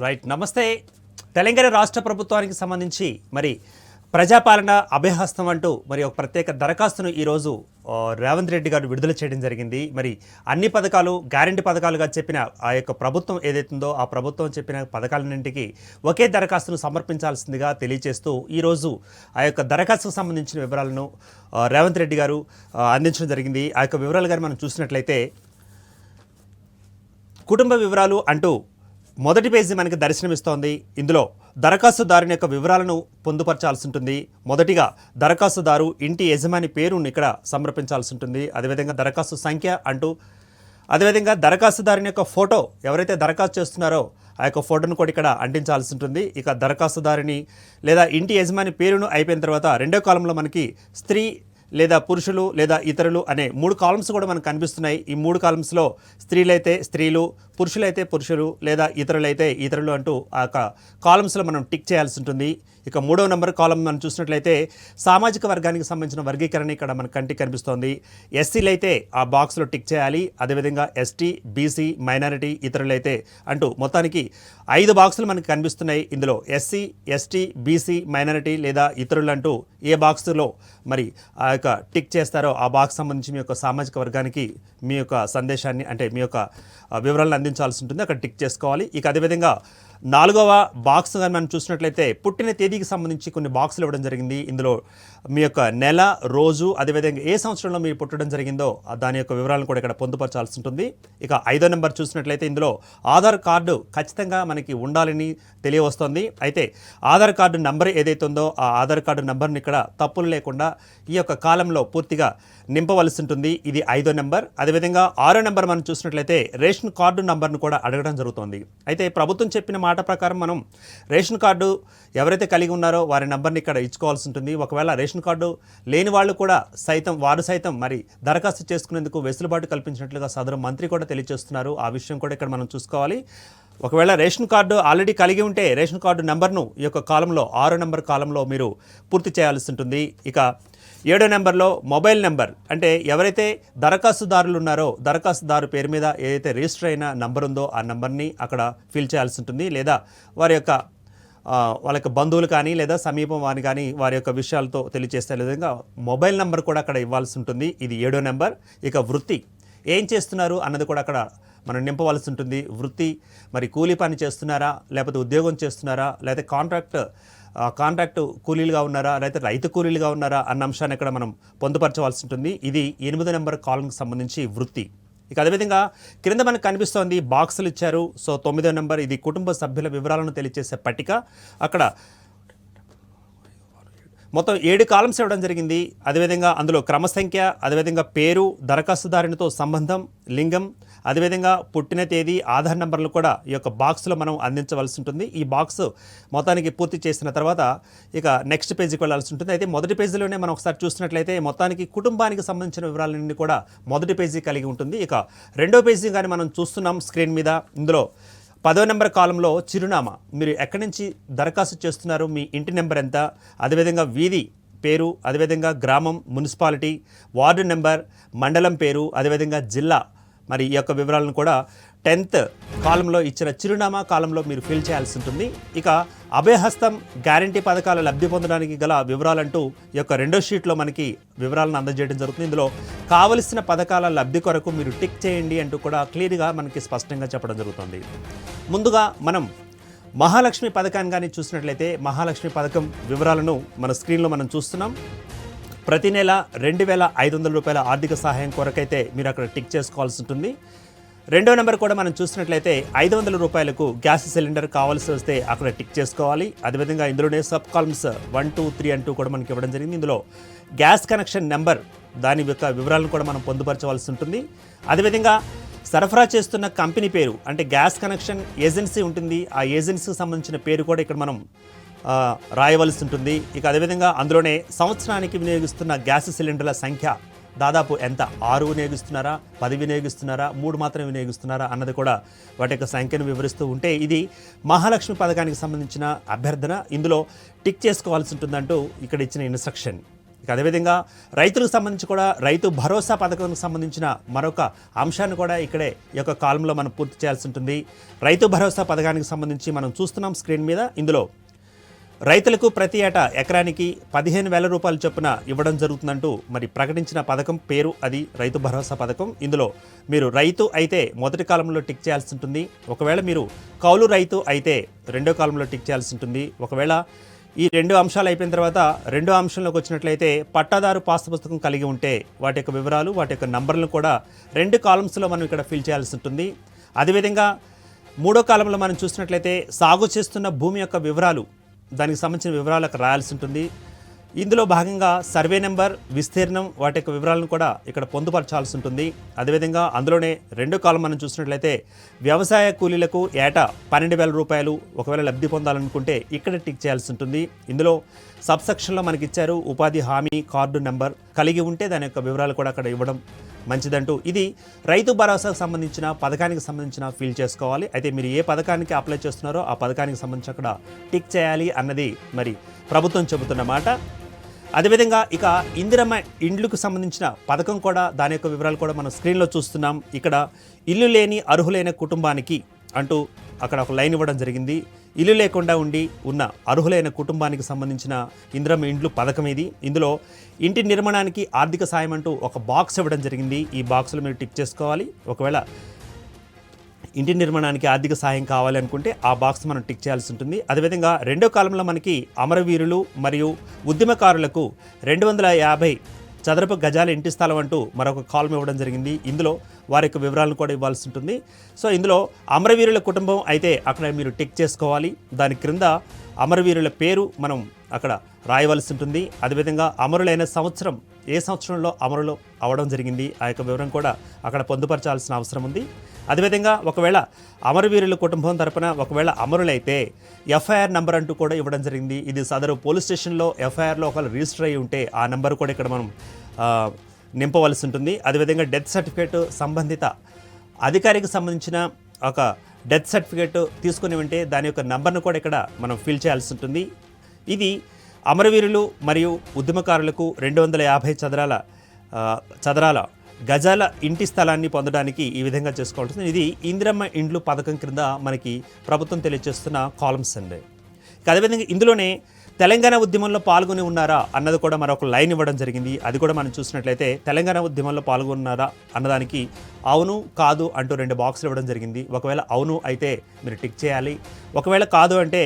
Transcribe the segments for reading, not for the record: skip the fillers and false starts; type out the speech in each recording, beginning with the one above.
Right. నమస్తే. తెలంగాణ రాష్ట్ర ప్రభుత్వానికి సంబంధించి మరి ప్రజాపాలన అభయహస్తం అంటూ మరి ఒక ప్రత్యేక దరఖాస్తును ఈరోజు రేవంత్ రెడ్డి గారు విడుదల చేయడం జరిగింది. మరి అన్ని పథకాలు గ్యారంటీ పథకాలుగా చెప్పిన ఆ యొక్క ప్రభుత్వం ఏదైతుందో ఆ ప్రభుత్వం చెప్పిన పథకాలన్నింటికి ఒకే దరఖాస్తును సమర్పించాల్సిందిగా తెలియజేస్తూ ఈరోజు ఆ యొక్క దరఖాస్తుకు సంబంధించిన వివరాలను రేవంత్ రెడ్డి గారు అందించడం జరిగింది. ఆ యొక్క వివరాలు గారు మనం చూసినట్లయితే కుటుంబ వివరాలు అంటూ మొదటి పేజీ మనకి దర్శనమిస్తోంది. ఇందులో దరఖాస్తుదారుని యొక్క వివరాలను పొందుపరచాల్సి ఉంటుంది. మొదటిగా దరఖాస్తుదారు ఇంటి యజమాని పేరును ఇక్కడ సమర్పించాల్సి ఉంటుంది. అదేవిధంగా దరఖాస్తు సంఖ్య అంటూ, అదేవిధంగా దరఖాస్తుదారుని యొక్క ఫోటో, ఎవరైతే దరఖాస్తు చేస్తున్నారో ఆ యొక్క ఫోటోను కూడా ఇక్కడ అంటించాల్సి ఉంటుంది. ఇక దరఖాస్తుదారుని లేదా ఇంటి యజమాని పేరును అయిపోయిన తర్వాత రెండో కాలంలో మనకి స్త్రీ లేదా పురుషులు లేదా ఇతరులు అనే 3 కాలమ్స్ కూడా మనకు కనిపిస్తున్నాయి. ఈ 3 కాలమ్స్లో స్త్రీలైతే స్త్రీలు, పురుషులైతే పురుషులు లేదా ఇతరులైతే ఇతరులు అంటూ ఆ యొక్క కాలమ్స్లో మనం టిక్ చేయాల్సి ఉంటుంది. ఇక 3వ నెంబర్ కాలం మనం చూసినట్లయితే సామాజిక వర్గానికి సంబంధించిన వర్గీకరణ ఇక్కడ మన కంటికి కనిపిస్తోంది. ఎస్సీలు అయితే ఆ బాక్స్లో టిక్ చేయాలి. అదేవిధంగా ఎస్టీ, బీసీ, మైనారిటీ, ఇతరులైతే అంటూ మొత్తానికి 5 బాక్సులు మనకు కనిపిస్తున్నాయి. ఇందులో ఎస్సీ, ఎస్టీ, బీసీ, మైనారిటీ లేదా ఇతరులు అంటూ ఏ బాక్స్లో మరి ఆ యొక్క టిక్ చేస్తారో ఆ బాక్స్ సంబంధించి మీ యొక్క సామాజిక వర్గానికి మీ యొక్క సందేశాన్ని అంటే మీ యొక్క వివరాలను అందించాల్సి ఉంటుంది. అక్కడ టిక్ చేసుకోవాలి. ఇక అదేవిధంగా 4వ బాక్స్ కానీ మనం చూసినట్లయితే పుట్టిన తేదీకి సంబంధించి కొన్ని బాక్సులు ఇవ్వడం జరిగింది. ఇందులో మీ యొక్క నెల, రోజు, అదేవిధంగా ఏ సంవత్సరంలో మీరు పుట్టడం జరిగిందో దాని యొక్క వివరాలను కూడా ఇక్కడ పొందుపరచాల్సి ఉంటుంది. ఇక 5వ నెంబర్ చూసినట్లయితే ఇందులో ఆధార్ కార్డు ఖచ్చితంగా మనకి ఉండాలని తెలియవస్తుంది. అయితే ఆధార్ కార్డు నెంబర్ ఏదైతే ఉందో ఆ ఆధార్ కార్డు నెంబర్ని ఇక్కడ తప్పులు లేకుండా ఈ యొక్క కాలంలో పూర్తిగా నింపవలసి ఉంటుంది. ఇది 5వ నెంబర్. అదేవిధంగా 6వ నెంబర్ మనం చూసినట్లయితే రేషన్ కార్డు నెంబర్ను కూడా అడగడం జరుగుతుంది. అయితే ప్రభుత్వం చెప్పిన మాట ప్రకారం మనం రేషన్ కార్డు ఎవరైతే కలిగి ఉన్నారో వారి నెంబర్ని ఇక్కడ ఇచ్చుకోవాల్సి ఉంటుంది. ఒకవేళ రేషన్ కార్డు లేని వాళ్ళు కూడా వారు సైతం మరి దరఖాస్తు చేసుకునేందుకు వెసులుబాటు కల్పించినట్లుగా సదరు మంత్రి కూడా తెలియజేస్తున్నారు. ఆ విషయం కూడా ఇక్కడ మనం చూసుకోవాలి. ఒకవేళ రేషన్ కార్డు ఆల్రెడీ కలిగి ఉంటే రేషన్ కార్డు నెంబర్ను ఈ యొక్క కాలంలో 6వ నెంబర్ కాలంలో మీరు పూర్తి చేయాల్సి ఉంటుంది. ఇక 7వ నెంబర్లో మొబైల్ నెంబర్, అంటే ఎవరైతే దరఖాస్తుదారులు ఉన్నారో దరఖాస్తుదారు పేరు మీద ఏదైతే రిజిస్టర్ అయిన నెంబర్ ఉందో ఆ నెంబర్ని అక్కడ ఫిల్ చేయాల్సి ఉంటుంది. లేదా వాళ్ళ యొక్క బంధువులు కానీ లేదా సమీపం వారిని కానీ వారి యొక్క విషయాలతో తెలియజేసే విధంగా మొబైల్ నెంబర్ కూడా అక్కడ ఇవ్వాల్సి ఉంటుంది. ఇది 7వ నెంబర్. ఇక వృత్తి, ఏం చేస్తున్నారు అన్నది కూడా అక్కడ మనం నింపవలసి ఉంటుంది. వృత్తి మరి కూలీ పని చేస్తున్నారా, లేకపోతే ఉద్యోగం చేస్తున్నారా, లేకపోతే కాంట్రాక్ట్ కూలీలుగా ఉన్నారా, లేకపోతే రైతు కూలీలుగా ఉన్నారా అన్న అంశాన్ని ఇక్కడ మనం పొందుపరచవలసి ఉంటుంది. ఇది 8వ నెంబర్ కాలంకి సంబంధించి వృత్తి. ఇక అదేవిధంగా క్రింద మనకు కనిపిస్తోంది బాక్సులు ఇచ్చారు. సో 9వ నెంబర్ ఇది కుటుంబ సభ్యుల వివరాలను తెలియజేసే పట్టిక. అక్కడ మొత్తం 7 కాలమ్స్ ఇవ్వడం జరిగింది. అదేవిధంగా అందులో క్రమసంఖ్య, అదేవిధంగా పేరు, దరఖాస్తుదారునితో సంబంధం, లింగం, అదేవిధంగా పుట్టిన తేదీ, ఆధార్ నెంబర్లు కూడా ఈ యొక్క బాక్స్లో మనం అందించవలసి ఉంటుంది. ఈ బాక్స్ మొత్తానికి పూర్తి చేసిన తర్వాత ఇక నెక్స్ట్ పేజీకి వెళ్ళాల్సి ఉంటుంది. అయితే మొదటి పేజీలోనే మనం ఒకసారి చూసినట్లయితే మొత్తానికి కుటుంబానికి సంబంధించిన వివరాలన్నీ కూడా మొదటి పేజీ కలిగి ఉంటుంది. ఇక రెండో పేజీ కానీ మనం చూస్తున్నాం స్క్రీన్ మీద. ఇందులో 10వ నెంబర్ కాలంలో చిరునామా, మీరు ఎక్కడి నుంచి దరఖాస్తు చేస్తున్నారు, మీ ఇంటి నెంబర్ ఎంత, అదేవిధంగా వీధి పేరు, అదేవిధంగా గ్రామం, మున్సిపాలిటీ, వార్డు నెంబర్, మండలం పేరు, అదేవిధంగా జిల్లా, మరి ఈ యొక్క వివరాలను కూడా 10th కాలంలో ఇచ్చిన చిరునామా కాలంలో మీరు ఫిల్ చేయాల్సి ఉంటుంది. ఇక అభయహస్తం గ్యారంటీ పథకాల లబ్ధి పొందడానికి గల వివరాలంటూ ఈ యొక్క రెండో షీట్లో మనకి వివరాలను అందజేయడం జరుగుతుంది. ఇందులో కావలసిన పథకాల లబ్ధి కొరకు మీరు టిక్ చేయండి అంటూ కూడా క్లియర్గా మనకి స్పష్టంగా చెప్పడం జరుగుతుంది. ముందుగా మనం మహాలక్ష్మి పథకాన్ని కానీ చూసినట్లయితే మహాలక్ష్మి పథకం వివరాలను మన స్క్రీన్లో మనం చూస్తున్నాం. ప్రతి నెల 2,500 రూపాయల ఆర్థిక సహాయం కొరకైతే మీరు అక్కడ టిక్ చేసుకోవాల్సి ఉంటుంది. 2వ నెంబర్ కూడా మనం చూసినట్లయితే 500 రూపాయలకు గ్యాస్ సిలిండర్ కావాల్సి వస్తే అక్కడ టిక్ చేసుకోవాలి. అదేవిధంగా ఇందులోనే సబ్ కాలమ్స్ 1, 2, 3 అంటూ కూడా మనకి ఇవ్వడం జరిగింది. ఇందులో గ్యాస్ కనెక్షన్ నెంబర్, దాని యొక్క వివరాలను కూడా మనం పొందుపరచవలసి ఉంటుంది. అదేవిధంగా సరఫరా చేస్తున్న కంపెనీ పేరు, అంటే గ్యాస్ కనెక్షన్ ఏజెన్సీ ఉంటుంది, ఆ ఏజెన్సీకి సంబంధించిన పేరు కూడా ఇక్కడ మనం రాయవలసి ఉంటుంది. ఇక అదేవిధంగా అందులోనే సంవత్సరానికి వినియోగిస్తున్న గ్యాస్ సిలిండర్ల సంఖ్య దాదాపు ఎంత, 6 వినియోగిస్తున్నారా, 10 వినియోగిస్తున్నారా, 3 మాత్రమే వినియోగిస్తున్నారా అన్నది కూడా వాటి యొక్క సంఖ్యను వివరిస్తూ ఉంటే ఇది మహాలక్ష్మి పథకానికి సంబంధించిన అభ్యర్థన. ఇందులో టిక్ చేసుకోవాల్సి ఉంటుందంటూ ఇక్కడ ఇచ్చిన ఇన్స్ట్రక్షన్. ఇక అదేవిధంగా రైతులకు సంబంధించి కూడా రైతు భరోసా పథకానికి సంబంధించిన మరొక అంశాన్ని కూడా ఇక్కడే ఈ యొక్క కాలంలో మనం పూర్తి చేయాల్సి ఉంటుంది. రైతు భరోసా పథకానికి సంబంధించి మనం చూస్తున్నాం స్క్రీన్ మీద. ఇందులో రైతులకు ప్రతి ఏటా ఎకరానికి 15,000 రూపాయల చొప్పున ఇవ్వడం జరుగుతుందంటూ మరి ప్రకటించిన పథకం పేరు అది రైతు భరోసా పథకం. ఇందులో మీరు రైతు అయితే మొదటి కాలంలో టిక్ చేయాల్సి ఉంటుంది. ఒకవేళ మీరు కౌలు రైతు అయితే రెండో కాలంలో టిక్ చేయాల్సి ఉంటుంది. ఒకవేళ ఈ 2 అంశాలు అయిపోయిన తర్వాత రెండో అంశంలోకి వచ్చినట్లయితే పట్టాదారు పాస్ పుస్తకం కలిగి ఉంటే వాటి యొక్క వివరాలు, వాటి యొక్క నంబర్లను కూడా 2 కాలమ్స్లో మనం ఇక్కడ ఫిల్ చేయాల్సి ఉంటుంది. అదేవిధంగా మూడో కాలంలో మనం చూసినట్లయితే సాగు చేస్తున్న భూమి యొక్క వివరాలు, దానికి సంబంధించిన వివరాలు అక్కడ రాయాల్సి ఉంటుంది. ఇందులో భాగంగా సర్వే నెంబర్, విస్తీర్ణం, వాటి యొక్క వివరాలను కూడా ఇక్కడ పొందుపరచాల్సి ఉంటుంది. అదేవిధంగా అందులోనే రెండో కాలం మనం చూసినట్లయితే వ్యవసాయ కూలీలకు ఏటా 12,000 రూపాయలు ఒకవేళ లబ్ధి పొందాలనుకుంటే ఇక్కడ టిక్ చేయాల్సి ఉంటుంది. ఇందులో సబ్సెక్షన్లో మనకి ఇచ్చారు ఉపాధి హామీ కార్డు నెంబర్ కలిగి ఉంటే దాని యొక్క వివరాలు కూడా అక్కడ ఇవ్వడం మంచిదంటూ. ఇది రైతు భరోసాకు సంబంధించిన పథకానికి సంబంధించిన ఫిల్ చేసుకోవాలి. అయితే మీరు ఏ పథకానికి అప్లై చేస్తున్నారో ఆ పథకానికి సంబంధించి అక్కడ టిక్ చేయాలి అన్నది మరి ప్రభుత్వం చెబుతున్నమాట. అదేవిధంగా ఇక ఇందిరమ్మ ఇండ్లకు సంబంధించిన పథకం కూడా దాని యొక్క వివరాలు కూడా మనం స్క్రీన్లో చూస్తున్నాం. ఇక్కడ ఇల్లు లేని అర్హులైన కుటుంబానికి అంటూ అక్కడ ఒక లైన్ ఇవ్వడం జరిగింది. ఇల్లు లేకుండా ఉండి ఉన్న అర్హులైన కుటుంబానికి సంబంధించిన ఇందిరమ్మ ఇండ్లు పథకం ఇది. ఇందులో ఇంటి నిర్మాణానికి ఆర్థిక సాయం అంటూ ఒక బాక్స్ ఇవ్వడం జరిగింది. ఈ బాక్స్లో మీరు టిక్ చేసుకోవాలి. ఒకవేళ ఇంటి నిర్మాణానికి ఆర్థిక సాయం కావాలి అనుకుంటే ఆ బాక్స్ మనం టిక్ చేయాల్సి ఉంటుంది. అదేవిధంగా రెండో కాలంలో మనకి అమరవీరులు మరియు ఉద్యమకారులకు 250 చదరపు గజాల ఇంటి స్థలం అంటూ మరొక కాలం ఇవ్వడం జరిగింది. ఇందులో వారి యొక్క వివరాలను కూడా ఇవ్వాల్సి ఉంటుంది. సో ఇందులో అమరవీరుల కుటుంబం అయితే అక్కడ మీరు టిక్ చేసుకోవాలి. దాని క్రింద అమరవీరుల పేరు మనం అక్కడ రాయవలసి ఉంటుంది. అదేవిధంగా అమరులైన సంవత్సరం, ఏ సంవత్సరంలో అమరులు అవ్వడం జరిగింది ఆ యొక్క వివరం కూడా అక్కడ పొందుపరచాల్సిన అవసరం ఉంది. అదేవిధంగా ఒకవేళ అమరవీరుల కుటుంబం తరపున ఒకవేళ అమరులైతే ఎఫ్ఐఆర్ నెంబర్ అంటూ కూడా ఇవ్వడం జరిగింది. ఇది సదరు పోలీస్ స్టేషన్లో ఎఫ్ఐఆర్లో ఒకవేళ రిజిస్టర్ అయ్యి ఉంటే ఆ నెంబర్ కూడా ఇక్కడ మనం నింపవలసి ఉంటుంది. అదేవిధంగా డెత్ సర్టిఫికేట్ సంబంధిత అధికారికి సంబంధించిన ఒక డెత్ సర్టిఫికేట్ తీసుకుని ఉంటే దాని యొక్క నంబర్ను కూడా ఇక్కడ మనం ఫిల్ చేయాల్సి ఉంటుంది. ఇది అమరవీరులు మరియు ఉద్యమకారులకు 250 చదరాల గజాల ఇంటి స్థలాన్ని పొందడానికి ఈ విధంగా చేసుకోవాల్సింది. ఇది ఇందిరమ్మ ఇండ్లు పథకం క్రింద మనకి ప్రభుత్వం తెలియజేస్తున్న కాలమ్స్ అండి. అదేవిధంగా ఇందులోనే తెలంగాణ ఉద్యమంలో పాల్గొని ఉన్నారా అన్నది కూడా మరొక లైన్ ఇవ్వడం జరిగింది. అది కూడా మనం చూసినట్లయితే తెలంగాణ ఉద్యమంలో పాల్గొన్నారా అన్నదానికి అవును కాదు అంటూ 2 బాక్సులు ఇవ్వడం జరిగింది. ఒకవేళ అవును అయితే మీరు టిక్ చేయాలి. ఒకవేళ కాదు అంటే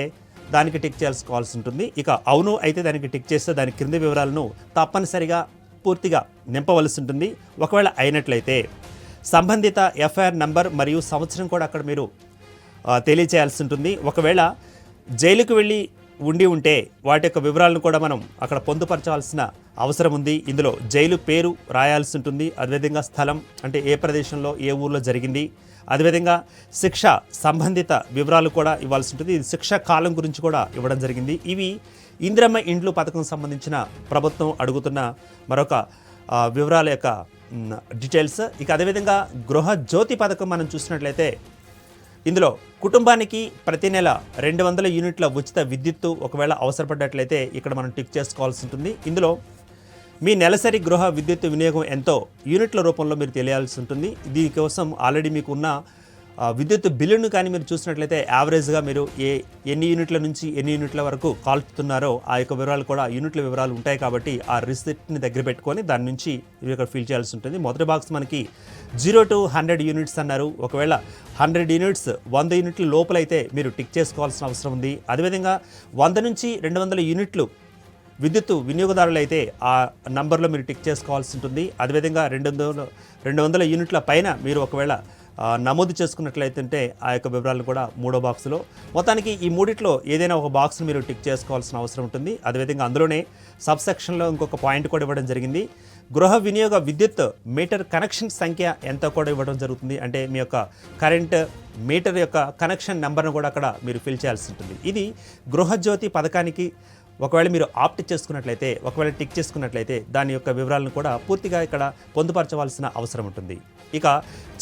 దానికి టిక్ చేసుకోవాల్సి ఉంటుంది. ఇక అవును అయితే దానికి టిక్ చేస్తే దాని క్రింది వివరాలను తప్పనిసరిగా పూర్తిగా నింపవలసి ఉంటుంది. ఒకవేళ అయినట్లయితే సంబంధిత ఎఫ్ఐఆర్ నంబర్ మరియు సంవత్సరం కూడా అక్కడ మీరు తెలియచేయాల్సి ఉంటుంది. ఒకవేళ జైలుకు వెళ్ళి ఉంటే వాటి యొక్క వివరాలను కూడా మనం అక్కడ పొందుపరచాల్సిన అవసరం ఉంది. ఇందులో జైలు పేరు రాయాల్సి ఉంటుంది. అదేవిధంగా స్థలం అంటే ఏ ప్రదేశంలో ఏ ఊర్లో జరిగింది. అదేవిధంగా శిక్ష సంబంధిత వివరాలు కూడా ఇవ్వాల్సి ఉంటుంది. ఇది శిక్ష కాలం గురించి కూడా ఇవ్వడం జరిగింది. ఇవి ఇందిరమ్మ ఇండ్లు పథకం సంబంధించిన ప్రభుత్వం అడుగుతున్న మరొక వివరాల యొక్క డీటెయిల్స్. ఇక అదేవిధంగా గృహ జ్యోతి పథకం మనం చూసినట్లయితే ఇందులో కుటుంబానికి ప్రతి నెల 200 యూనిట్ల ఉచిత విద్యుత్తు ఒకవేళ అవసరపడ్డట్లయితే ఇక్కడ మనం టిక్ చేసుకోవాల్సి ఉంటుంది. ఇందులో మీ నెలసరి గృహ విద్యుత్ వినియోగం ఎంతో యూనిట్ల రూపంలో మీరు తెలియాల్సి ఉంటుంది. దీనికోసం ఆల్రెడీ మీకు ఉన్న విద్యుత్ బిల్లును కానీ మీరు చూసినట్లయితే యావరేజ్గా మీరు ఎన్ని యూనిట్ల నుంచి ఎన్ని యూనిట్ల వరకు కాల్చుతున్నారో ఆ యొక్క వివరాలు కూడా యూనిట్ల వివరాలు ఉంటాయి. కాబట్టి ఆ రిసిప్ట్ని దగ్గర పెట్టుకొని దాని నుంచి ఇవి ఇక్కడ ఫిల్ చేయాల్సి ఉంటుంది. మొదటి బాక్స్ మనకి 0 to 100 యూనిట్స్ అన్నారు. ఒకవేళ 100 యూనిట్స్ 100 యూనిట్ల లోపలైతే మీరు టిక్ చేసుకోవాల్సిన అవసరం ఉంది. అదేవిధంగా 100 నుంచి 200 యూనిట్లు విద్యుత్ వినియోగదారులు అయితే ఆ నంబర్లో మీరు టిక్ చేసుకోవాల్సి ఉంటుంది. అదేవిధంగా 200 యూనిట్ల పైన మీరు ఒకవేళ నమోదు చేసుకున్నట్లయితే ఆ యొక్క వివరాలను కూడా మూడో బాక్స్లో మొత్తానికి ఈ మూడిట్లో ఏదైనా ఒక బాక్స్ని మీరు టిక్ చేసుకోవాల్సిన అవసరం ఉంటుంది. అదేవిధంగా అందులోనే సబ్సెక్షన్లో ఇంకొక పాయింట్ కూడా ఇవ్వడం జరిగింది. గృహ వినియోగ విద్యుత్ మీటర్ కనెక్షన్ సంఖ్య ఎంత కూడా ఇవ్వడం జరుగుతుంది. అంటే మీ యొక్క కరెంట్ మీటర్ యొక్క కనెక్షన్ నెంబర్ను కూడా అక్కడ మీరు ఫిల్ చేయాల్సి ఉంటుంది. ఇది గృహజ్యోతి పథకానికి ఒకవేళ మీరు ఆప్ట్ చేసుకున్నట్లయితే, ఒకవేళ టిక్ చేసుకున్నట్లయితే దాని యొక్క వివరాలను కూడా పూర్తిగా ఇక్కడ పొందుపరచవలసిన అవసరం ఉంటుంది. ఇక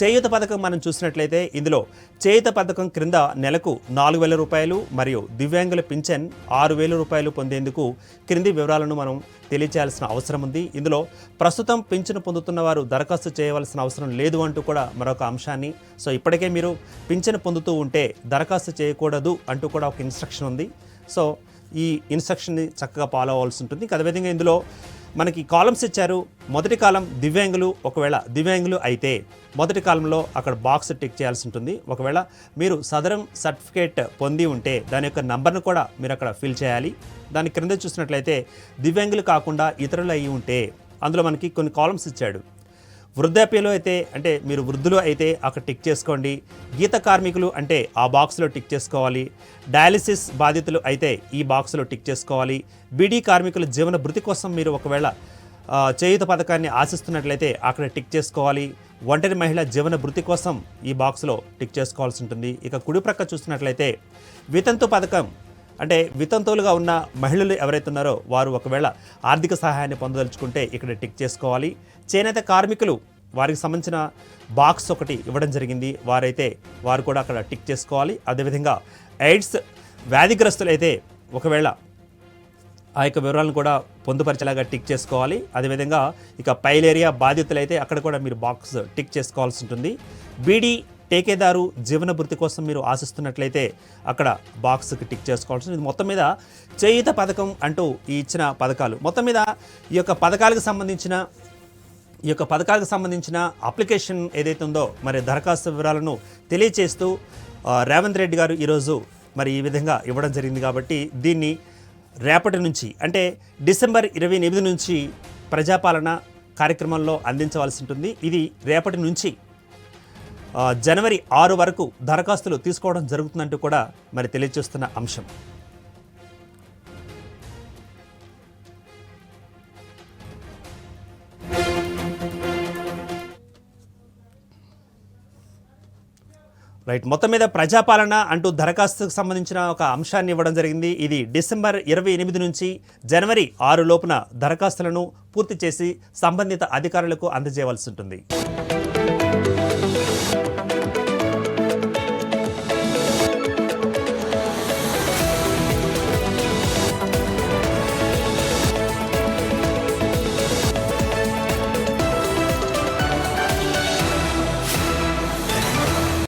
చేయూత పథకం మనం చూసినట్లయితే ఇందులో చేయూత పథకం క్రింద నెలకు 4,000 రూపాయలు మరియు దివ్యాంగుల పింఛన్ 6,000 రూపాయలు పొందేందుకు క్రింది వివరాలను మనం తెలియచేయాల్సిన అవసరం ఉంది. ఇందులో ప్రస్తుతం పింఛను పొందుతున్న వారు దరఖాస్తు చేయవలసిన అవసరం లేదు అంటూ కూడా మరొక అంశాన్ని, సో ఇప్పటికే మీరు పింఛను పొందుతూ ఉంటే దరఖాస్తు చేయకూడదు అంటూ కూడా ఒక ఇన్స్ట్రక్షన్ ఉంది. సో ఈ ఇన్స్ట్రక్షన్ని చక్కగా ఫాలో అవ్వాల్సి ఉంటుంది. అదేవిధంగా ఇందులో మనకి కాలమ్స్ ఇచ్చారు. మొదటి కాలం దివ్యాంగులు, ఒకవేళ దివ్యాంగులు అయితే మొదటి కాలంలో అక్కడ బాక్స్ టిక్ చేయాల్సి ఉంటుంది. ఒకవేళ మీరు సదరం సర్టిఫికేట్ పొంది ఉంటే దాని యొక్క నంబర్ను కూడా మీరు అక్కడ ఫిల్ చేయాలి. దాని క్రింద చూసినట్లయితే దివ్యాంగులు కాకుండా ఇతరులు అయి ఉంటే అందులో మనకి కొన్ని కాలమ్స్ ఇచ్చాడు. వృద్ధాప్యలో అయితే, అంటే మీరు వృద్ధులు అయితే అక్కడ టిక్ చేసుకోండి. గీత కార్మికులు అంటే ఆ బాక్స్లో టిక్ చేసుకోవాలి. డయాలిసిస్ బాధితులు అయితే ఈ బాక్స్లో టిక్ చేసుకోవాలి. బీడీ కార్మికుల జీవన భృతి కోసం మీరు ఒకవేళ చేయూత పథకాన్ని ఆశిస్తున్నట్లయితే అక్కడ టిక్ చేసుకోవాలి. ఒంటరి మహిళ జీవన భృతి కోసం ఈ బాక్స్లో టిక్ చేసుకోవాల్సి ఉంటుంది. ఇక కుడి ప్రక్క చూసినట్లయితే వితంతు పథకం, అంటే వితంతువులుగా ఉన్న మహిళలు ఎవరైతే ఉన్నారో వారు ఒకవేళ ఆర్థిక సహాయాన్ని పొందదలుచుకుంటే ఇక్కడ టిక్ చేసుకోవాలి. చేనేత కార్మికులు, వారికి సంబంధించిన బాక్స్ ఒకటి ఇవ్వడం జరిగింది, వారు కూడా అక్కడ టిక్ చేసుకోవాలి. అదేవిధంగా ఎయిడ్స్ వ్యాధిగ్రస్తులు అయితే ఒకవేళ ఆ యొక్క వివరాలను కూడా పొందుపరిచేలాగా టిక్ చేసుకోవాలి. అదేవిధంగా ఇక పైలేరియా బాధితులు అయితే అక్కడ కూడా మీరు బాక్స్ టిక్ చేసుకోవాల్సి ఉంటుంది. బీడీ టేకేదారు జీవన భృతి కోసం మీరు ఆశిస్తున్నట్లయితే అక్కడ బాక్స్కి టిక్ చేసుకోవాల్సి ఉంటుంది. మొత్తం మీద చేయూత పథకం అంటూ ఈ ఇచ్చిన పథకాలు, మొత్తం మీద ఈ యొక్క పథకాలకు సంబంధించిన అప్లికేషన్ ఏదైతే ఉందో మరి దరఖాస్తు వివరాలను తెలియచేస్తూ రేవంత్ రెడ్డి గారు ఈరోజు మరి ఈ విధంగా ఇవ్వడం జరిగింది. కాబట్టి దీన్ని రేపటి నుంచి, అంటే డిసెంబర్ 28 నుంచి ప్రజాపాలన కార్యక్రమంలో అందించవలసి ఉంటుంది. ఇది రేపటి నుంచి జనవరి 6 వరకు దరఖాస్తులు తీసుకోవడం జరుగుతుందంటూ కూడా మరి తెలియజేస్తున్న అంశం. రైట్, మొత్తం మీద ప్రజాపాలన అంటూ దరఖాస్తుకు సంబంధించిన ఒక అంశాన్ని ఇవ్వడం జరిగింది. ఇది డిసెంబర్ 28 నుంచి జనవరి 6 లోపున దరఖాస్తులను పూర్తి చేసి సంబంధిత అధికారులకు అందజేయవలసి ఉంటుంది.